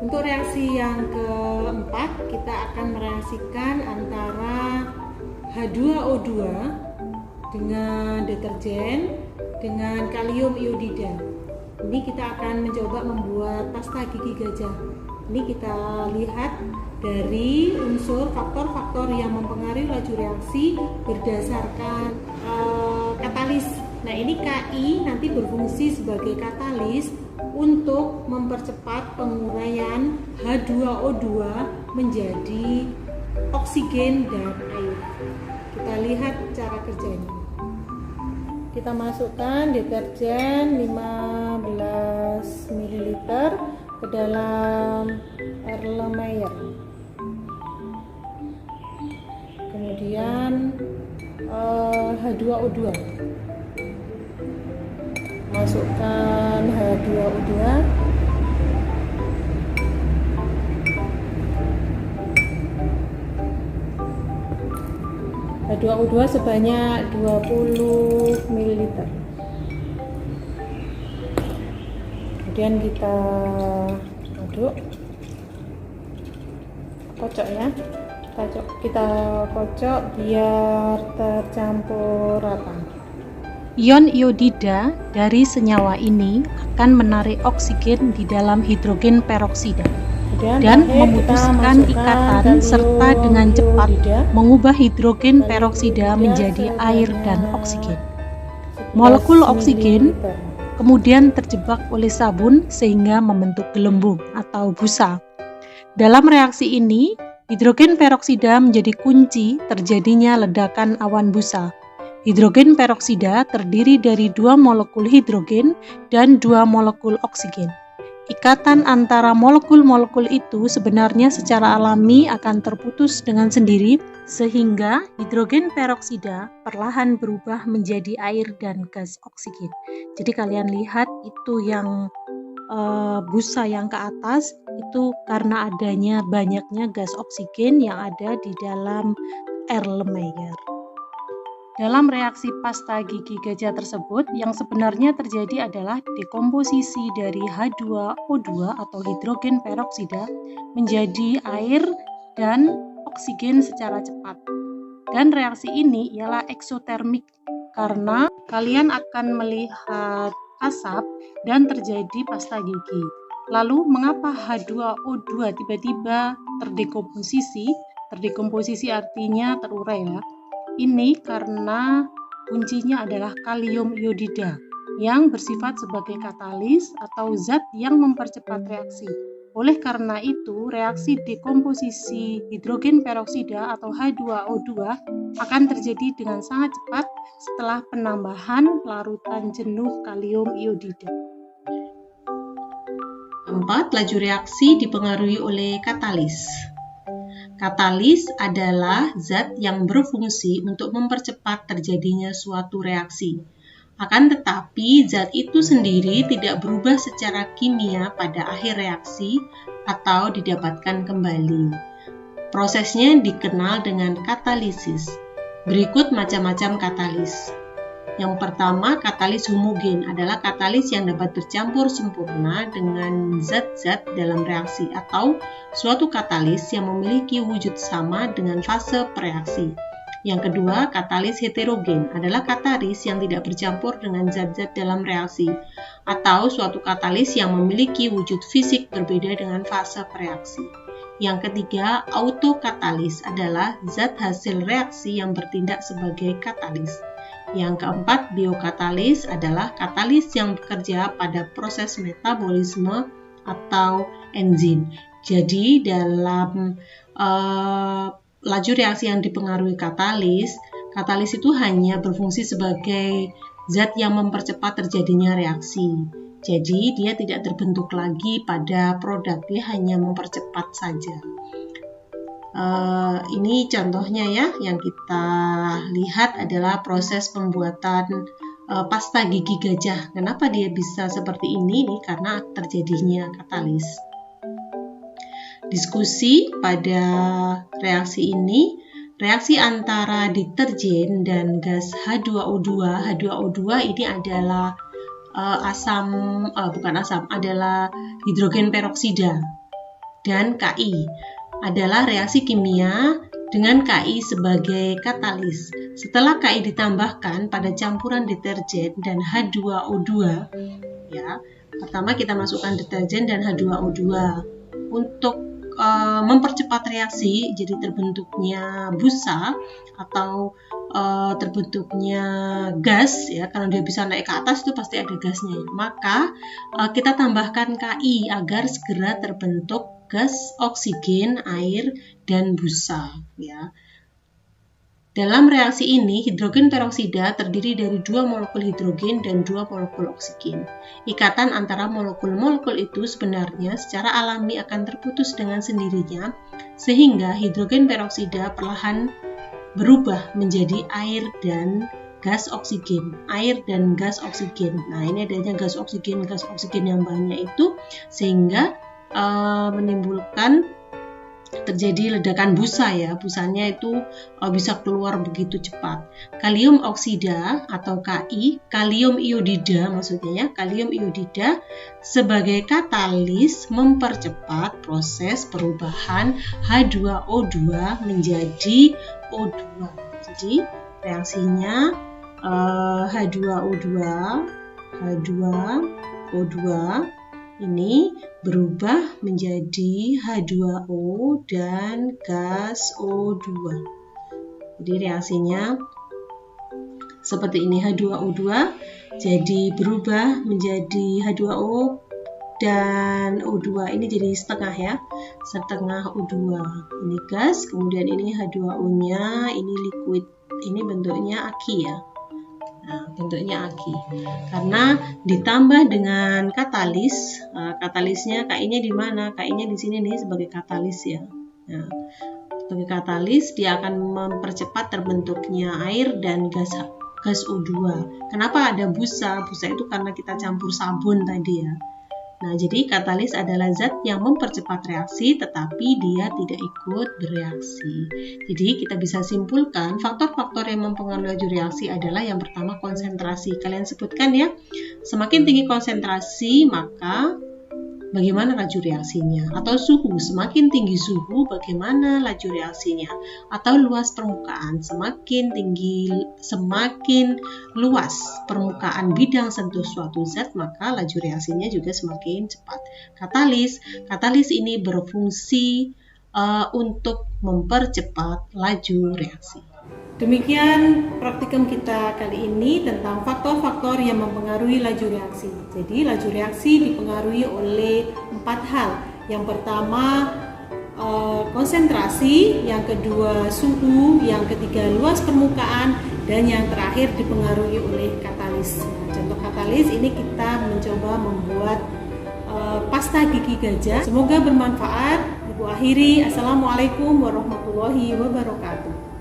Untuk reaksi yang keempat, kita akan mereaksikan antara H2O2 dengan deterjen dengan kalium iodida. Ini kita akan mencoba membuat pasta gigi gajah. Ini kita lihat dari unsur faktor-faktor yang mempengaruhi laju reaksi berdasarkan katalis. Nah, ini Ki nanti berfungsi sebagai katalis untuk mempercepat penguraian H2O2 menjadi oksigen dan air. Kita lihat cara kerjanya. Kita masukkan deterjen 15 ml ke dalam Erlenmeyer. Kemudian H2O2. Masukkan H2O2. H2O2 sebanyak 20 ml. Kemudian kita aduk, kocok ya. Kita kocok biar tercampur rata. Ion iodida dari senyawa ini akan menarik oksigen di dalam hidrogen peroksida dan memutuskan ikatan serta dengan cepat mengubah hidrogen peroksida menjadi air dan oksigen. Molekul oksigen kemudian terjebak oleh sabun sehingga membentuk gelembung atau busa. Dalam reaksi ini, hidrogen peroksida menjadi kunci terjadinya ledakan awan busa. Hidrogen peroksida terdiri dari 2 molekul hidrogen dan 2 molekul oksigen. Ikatan antara molekul-molekul itu sebenarnya secara alami akan terputus dengan sendiri sehingga hidrogen peroksida perlahan berubah menjadi air dan gas oksigen. Jadi kalian lihat itu yang busa yang ke atas itu karena adanya banyaknya gas oksigen yang ada di dalam Erlenmeyer. Dalam reaksi pasta gigi gajah tersebut, yang sebenarnya terjadi adalah dekomposisi dari H2O2 atau hidrogen peroksida menjadi air dan oksigen secara cepat. Dan reaksi ini ialah eksotermik karena kalian akan melihat asap dan terjadi pasta gigi. Lalu mengapa H2O2 tiba-tiba terdekomposisi? Terdekomposisi artinya terurai ya. Ini karena kuncinya adalah kalium iodida yang bersifat sebagai katalis atau zat yang mempercepat reaksi. Oleh karena itu, reaksi dekomposisi hidrogen peroksida atau H2O2 akan terjadi dengan sangat cepat setelah penambahan larutan jenuh kalium iodida. 4. Laju reaksi dipengaruhi oleh katalis. Katalis adalah zat yang berfungsi untuk mempercepat terjadinya suatu reaksi. Akan tetapi, zat itu sendiri tidak berubah secara kimia pada akhir reaksi atau didapatkan kembali. Prosesnya dikenal dengan katalisis. Berikut macam-macam katalis. Yang pertama, katalis homogen adalah katalis yang dapat bercampur sempurna dengan zat-zat dalam reaksi atau suatu katalis yang memiliki wujud sama dengan fase pereaksi. Yang kedua, katalis heterogen adalah katalis yang tidak bercampur dengan zat-zat dalam reaksi atau suatu katalis yang memiliki wujud fisik berbeda dengan fase pereaksi. Yang ketiga, autokatalis adalah zat hasil reaksi yang bertindak sebagai katalis. Yang keempat, biokatalis adalah katalis yang bekerja pada proses metabolisme atau enzim. Jadi dalam laju reaksi yang dipengaruhi katalis, katalis itu hanya berfungsi sebagai zat yang mempercepat terjadinya reaksi. Jadi dia tidak terbentuk lagi pada produk, dia hanya mempercepat saja. Ini contohnya ya, yang kita lihat adalah proses pembuatan pasta gigi gajah. Kenapa dia bisa seperti ini? Ini karena terjadinya katalis. Diskusi pada reaksi ini, reaksi antara deterjen dan gas H2O2. H2O2 ini adalah adalah hidrogen peroksida. dan Ki adalah reaksi kimia dengan Ki sebagai katalis. Setelah Ki ditambahkan pada campuran deterjen dan H2O2, ya, pertama kita masukkan deterjen dan H2O2 untuk mempercepat reaksi, jadi terbentuknya busa atau terbentuknya gas, ya, karena dia bisa naik ke atas itu pasti ada gasnya. Maka kita tambahkan Ki agar segera terbentuk gas oksigen, air, dan busa, ya. Dalam reaksi ini, hidrogen peroksida terdiri dari 2 molekul hidrogen dan 2 molekul oksigen. Ikatan antara molekul-molekul itu sebenarnya secara alami akan terputus dengan sendirinya, sehingga hidrogen peroksida perlahan berubah menjadi air dan gas oksigen. Air dan gas oksigen. Nah, ini adanya gas oksigen yang banyak itu, sehingga menimbulkan terjadi ledakan busa, ya. Busanya itu bisa keluar begitu cepat. Kalium oksida atau Ki, kalium iodida maksudnya, ya, kalium iodida sebagai katalis mempercepat proses perubahan H2O2 menjadi O2. Jadi reaksinya H2O2 ini berubah menjadi H2O dan gas O2. Jadi reaksinya seperti ini, H2O2 jadi berubah menjadi H2O dan O2 ini jadi setengah, ya, setengah O2. Ini gas, kemudian ini H2O-nya, ini liquid, ini bentuknya Aki, ya. Nah, bentuknya Aki. Karena ditambah dengan katalis, katalisnya Ki-nya di mana? Ki-nya di sini nih sebagai katalis, ya. Nah, sebagai katalis dia akan mempercepat terbentuknya air dan gas O2. Kenapa ada busa? Busa itu karena kita campur sabun tadi, ya. Nah, jadi katalis adalah zat yang mempercepat reaksi tetapi dia tidak ikut bereaksi. Jadi kita bisa simpulkan faktor-faktor yang mempengaruhi laju reaksi adalah yang pertama konsentrasi. Kalian sebutkan, ya. Semakin tinggi konsentrasi maka bagaimana laju reaksinya, atau suhu, semakin tinggi suhu bagaimana laju reaksinya, atau luas permukaan, semakin tinggi, semakin luas permukaan bidang sentuh suatu zat maka laju reaksinya juga semakin cepat. Katalis ini berfungsi untuk mempercepat laju reaksi. Demikian praktikum kita kali ini tentang faktor-faktor yang mempengaruhi laju reaksi. Jadi laju reaksi dipengaruhi oleh 4 hal. Yang pertama konsentrasi, yang kedua suhu, yang ketiga luas permukaan, dan yang terakhir dipengaruhi oleh katalis. Contoh katalis ini kita mencoba membuat pasta gigi gajah. Semoga bermanfaat. Ibu akhiri, Assalamualaikum warahmatullahi wabarakatuh.